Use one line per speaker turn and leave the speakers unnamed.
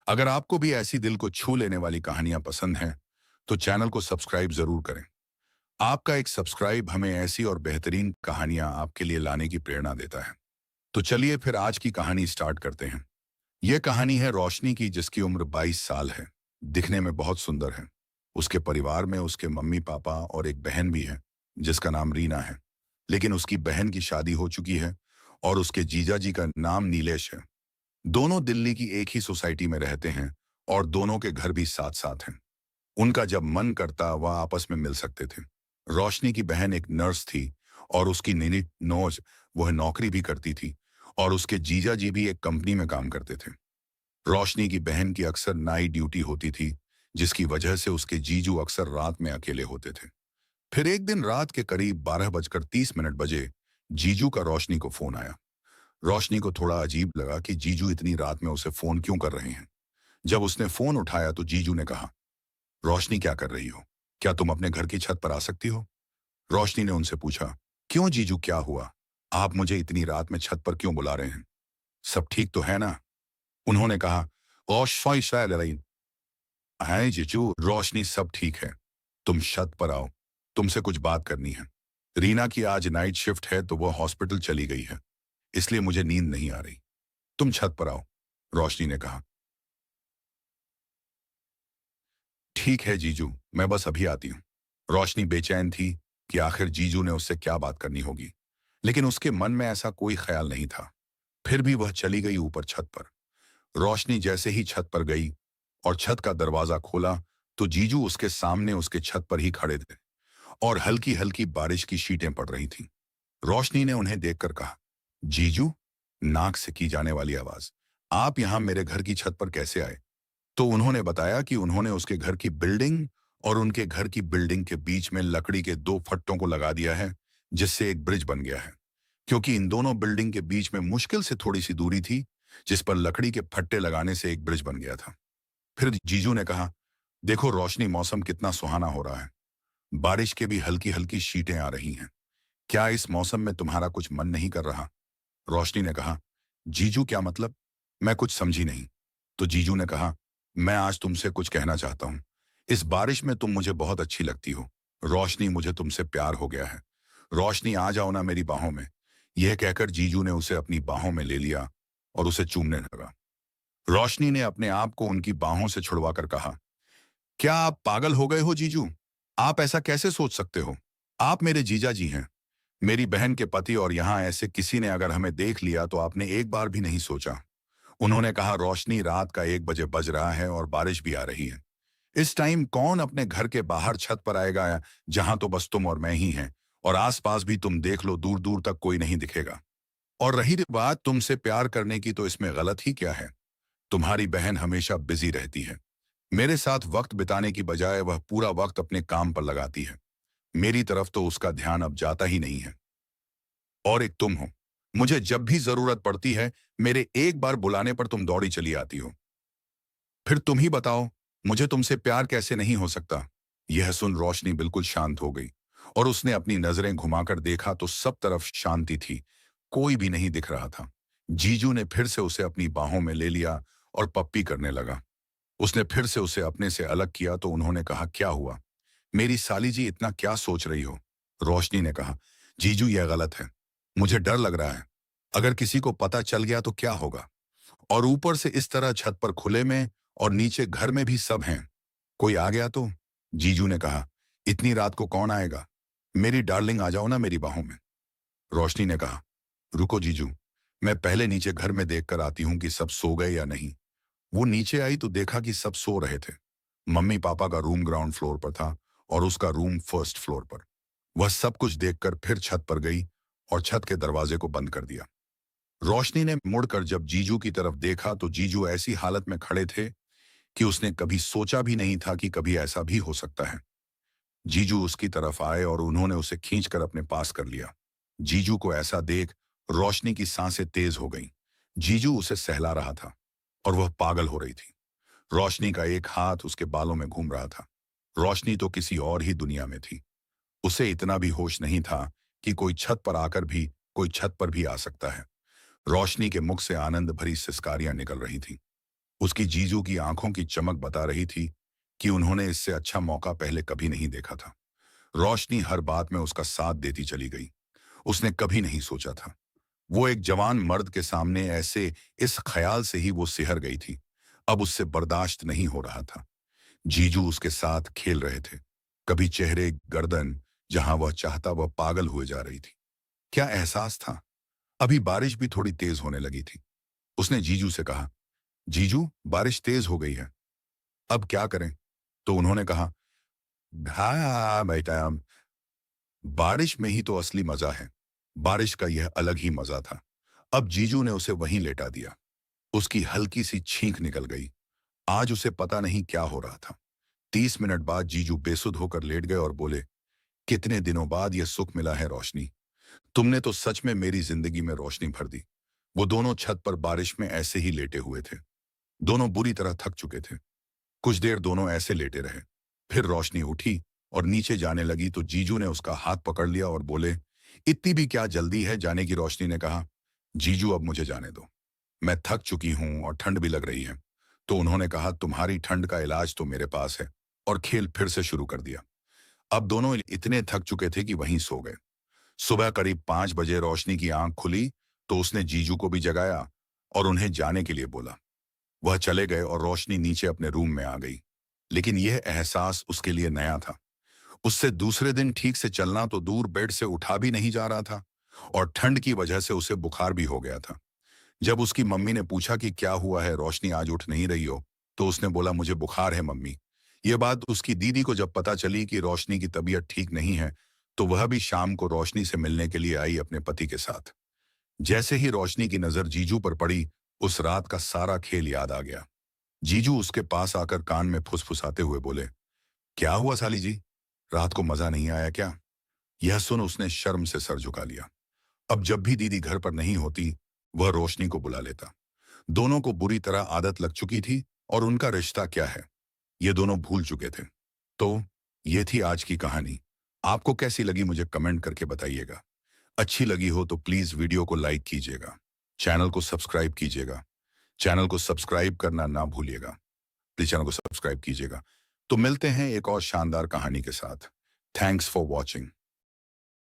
अगर आपको भी ऐसी दिल को छू लेने वाली कहानियां पसंद हैं, तो चैनल को सब्सक्राइब जरूर करें। आपका एक सब्सक्राइब हमें ऐसी और बेहतरीन कहानियां आपके लिए लाने की प्रेरणा देता है। तो चलिए फिर आज की कहानी स्टार्ट करते हैं। यह कहानी है रोशनी की, जिसकी उम्र 22 साल है। दिखने में बहुत सुंदर है। उसके परिवार में उसके मम्मी पापा और एक बहन भी है, जिसका नाम रीना है। लेकिन उसकी बहन की शादी हो चुकी है और उसके जीजा जी का नाम नीलेश है। दोनों दिल्ली की एक ही सोसाइटी में रहते हैं और दोनों के घर भी साथ साथ हैं। उनका जब मन करता वह आपस में मिल सकते थे। रोशनी की बहन एक नर्स थी और उसकी नीनी नौज वह नौकरी भी करती थी और उसके जीजा जी भी एक कंपनी में काम करते थे। रोशनी की बहन की अक्सर नाइट ड्यूटी होती थी, जिसकी वजह से उसके जीजू अक्सर रात में अकेले होते थे। फिर एक दिन रात के करीब 12:30 बजे जीजू का रोशनी को फोन आया। रोशनी को थोड़ा अजीब लगा कि जीजू इतनी रात में उसे फोन क्यों कर रहे हैं। जब उसने फोन उठाया तो जीजू ने कहा, रोशनी क्या कर रही हो? क्या तुम अपने घर की छत पर आ सकती हो? रोशनी ने उनसे पूछा, क्यों जीजू, क्या हुआ? आप मुझे इतनी रात में छत पर क्यों बुला रहे हैं? सब ठीक तो है ना? उन्होंने कहा, "हाय जीजू, रोशनी सब ठीक है। तुम छत पर आओ, तुमसे कुछ बात करनी है। रीना की आज नाइट शिफ्ट है तो वह हॉस्पिटल चली गई है, इसलिए मुझे नींद नहीं आ रही। तुम छत पर आओ।" रोशनी ने कहा, ठीक है जीजू, मैं बस अभी आती हूँ। रोशनी बेचैन थी कि आखिर जीजू ने उससे क्या बात करनी होगी, लेकिन उसके मन में ऐसा कोई ख्याल नहीं था। फिर भी वह चली गई ऊपर छत पर। रोशनी जैसे ही छत पर गई और छत का दरवाजा खोला, तो जीजू उसके सामने उसके छत पर ही खड़े थे और हल्की हल्की बारिश की छींटें पड़ रही थीं। रोशनी ने उन्हें देखकर कहा, जीजू, नाक से की जाने वाली आवाज, आप यहां मेरे घर की छत पर कैसे आए? तो उन्होंने बताया कि उन्होंने उसके घर की बिल्डिंग और उनके घर की बिल्डिंग के बीच में लकड़ी के दो फट्टों को लगा दिया है, जिससे एक ब्रिज बन गया है। क्योंकि इन दोनों बिल्डिंग के बीच में मुश्किल से थोड़ी सी दूरी थी, जिस पर लकड़ी के फट्टे लगाने से एक ब्रिज बन गया था। फिर जीजू ने कहा, देखो रोशनी, मौसम कितना सुहाना हो रहा है। बारिश के भी हल्की हल्की छींटें आ रही हैं। क्या इस मौसम में तुम्हारा कुछ मन नहीं कर रहा? रोशनी ने कहा, जीजू क्या मतलब? मैं कुछ समझी नहीं। तो जीजू ने कहा, मैं आज तुमसे कुछ कहना चाहता हूँ। इस बारिश में तुम मुझे बहुत अच्छी लगती हो। रोशनी, मुझे तुमसे प्यार हो गया है। रोशनी, आ जाओ ना मेरी बाहों में। यह कहकर जीजू ने उसे अपनी बाहों में ले लिया और उसे चूमने लगा। रोशनी ने अपने आप को उनकी बाहों से छुड़वाकर कहा, क्या आप पागल हो गए हो जीजू? आप ऐसा कैसे सोच सकते हो? आप मेरे जीजा जी हैं, मेरी बहन के पति, और यहाँ ऐसे किसी ने अगर हमें देख लिया तो आपने एक बार भी नहीं सोचा। उन्होंने कहा, रोशनी, रात का 1 बजे बज रहा है और बारिश भी आ रही है। इस टाइम कौन अपने घर के बाहर छत पर आएगा, जहां तो बस तुम और मैं ही हैं, और आसपास भी तुम देख लो, दूर दूर तक कोई नहीं दिखेगा। और रही बात तुमसे प्यार करने की, तो इसमें गलत ही क्या है? तुम्हारी बहन हमेशा बिजी रहती है। मेरे साथ वक्त बिताने की बजाय वह पूरा वक्त अपने काम पर लगाती है। मेरी तरफ तो उसका ध्यान अब जाता ही नहीं है। और एक तुम हो, मुझे जब भी जरूरत पड़ती है, मेरे एक बार बुलाने पर तुम दौड़ी चली आती हो। फिर तुम ही बताओ, मुझे तुमसे प्यार कैसे नहीं हो सकता? यह सुन रोशनी बिल्कुल शांत हो गई और उसने अपनी नजरें घुमाकर देखा तो सब तरफ शांति थी। कोई भी नहीं दिख रहा था। जीजू ने फिर से उसे अपनी बाहों में ले लिया और पप्पी करने लगा। उसने फिर से उसे अपने से अलग किया तो उन्होंने कहा, क्या हुआ मेरी साली जी, इतना क्या सोच रही हो? रोशनी ने कहा, जीजू यह गलत है। मुझे डर लग रहा है। अगर किसी को पता चल गया तो क्या होगा? और ऊपर से इस तरह छत पर खुले में, और नीचे घर में भी सब हैं। कोई आ गया तो? जीजू ने कहा, इतनी रात को कौन आएगा? मेरी डार्लिंग, आ जाओ ना मेरी बाहों में। रोशनी ने कहा, रुको जीजू, मैं पहले नीचे घर में देख कर आती हूँ कि सब सो गए या नहीं। वो नीचे आई तो देखा कि सब सो रहे थे। मम्मी पापा का रूम ग्राउंड फ्लोर पर था और उसका रूम फर्स्ट फ्लोर पर। वह सब कुछ देखकर फिर छत पर गई और छत के दरवाजे को बंद कर दिया। रोशनी ने मुड़कर जब जीजू की तरफ देखा तो जीजू ऐसी हालत में खड़े थे कि उसने कभी सोचा भी नहीं था कि कभी ऐसा भी हो सकता है। जीजू उसकी तरफ आए और उन्होंने उसे खींचकर अपने पास कर लिया। जीजू को ऐसा देख रोशनी की सांसें तेज हो गईं। जीजू उसे सहला रहा था और वह पागल हो रही थी। रोशनी का एक हाथ उसके बालों में घूम रहा था। रोशनी तो किसी और ही दुनिया में थी। उसे इतना भी होश नहीं था कि कोई छत पर भी आ सकता है। रोशनी के मुख से आनंद भरी सिसकारियां निकल रही थीं। उसकी जीजू की आंखों की चमक बता रही थी कि उन्होंने इससे अच्छा मौका पहले कभी नहीं देखा था। रोशनी हर बात में उसका साथ देती चली गई। उसने कभी नहीं सोचा था वो एक जवान मर्द के सामने ऐसे, इस ख्याल से ही वो सिहर गई थी। अब उससे बर्दाश्त नहीं हो रहा था। जीजू उसके साथ खेल रहे थे, कभी चेहरे, गर्दन, जहां वह चाहता वह पागल हुए जा रही थी। क्या एहसास था। अभी बारिश भी थोड़ी तेज होने लगी थी। उसने जीजू से कहा, जीजू बारिश तेज हो गई है, अब क्या करें? तो उन्होंने कहा, हाँ बेटा, बारिश में ही तो असली मजा है। बारिश का यह अलग ही मजा था। अब जीजू ने उसे वहीं लेटा दिया। उसकी हल्की सी छींक निकल गई। आज उसे पता नहीं क्या हो रहा था। 30 मिनट बाद जीजू बेसुध होकर लेट गए और बोले, कितने दिनों बाद यह सुख मिला है रोशनी। तुमने तो सच में मेरी जिंदगी में रोशनी भर दी। वो दोनों छत पर बारिश में ऐसे ही लेटे हुए थे। दोनों बुरी तरह थक चुके थे। कुछ देर दोनों ऐसे लेटे रहे। फिर रोशनी उठी और नीचे जाने लगी तो जीजू ने उसका हाथ पकड़ लिया और बोले, इतनी भी क्या जल्दी है जाने की? रोशनी ने कहा, जीजू अब मुझे जाने दो, मैं थक चुकी हूं और ठंड भी लग रही है। तो उन्होंने कहा, तुम्हारी ठंड का इलाज तो मेरे पास है। और खेल फिर से शुरू कर दिया। अब दोनों इतने थक चुके थे कि वहीं सो गए। सुबह करीब 5 बजे रोशनी की आंख खुली तो उसने जीजू को भी जगाया और उन्हें जाने के लिए बोला। वह चले गए और रोशनी नीचे अपने रूम में आ गई। लेकिन यह एहसास उसके लिए नया था। उससे दूसरे दिन ठीक से चलना तो दूर, बेड से उठा भी नहीं जा रहा था और ठंड की वजह से उसे बुखार भी हो गया था। जब उसकी मम्मी ने पूछा कि क्या हुआ है, रोशनी आज उठ नहीं रही हो, तो उसने बोला, मुझे बुखार है मम्मी। यह बात उसकी दीदी को जब पता चली कि रोशनी की तबीयत ठीक नहीं है, तो वह भी शाम को रोशनी से मिलने के लिए आई अपने पति के साथ। जैसे ही रोशनी की नजर जीजू पर पड़ी, उस रात का सारा खेल याद आ गया। जीजू उसके पास आकर कान में फुसफुसाते हुए बोले, क्या हुआ साली जी, रात को मजा नहीं आया क्या? यह सुन उसने शर्म से सर झुका लिया। अब जब भी दीदी घर पर नहीं होती, वह रोशनी को बुला लेता। दोनों को बुरी तरह आदत लग चुकी थी और उनका रिश्ता क्या है, ये दोनों भूल चुके थे। तो ये थी आज की कहानी। आपको कैसी लगी मुझे कमेंट करके बताइएगा। अच्छी लगी हो तो प्लीज वीडियो को लाइक कीजिएगा, चैनल को सब्सक्राइब कीजिएगा। चैनल को सब्सक्राइब करना ना भूलिएगा। प्लीज चैनल को सब्सक्राइब कीजिएगा। तो मिलते हैं एक और शानदार कहानी के साथ। Thanks for watching.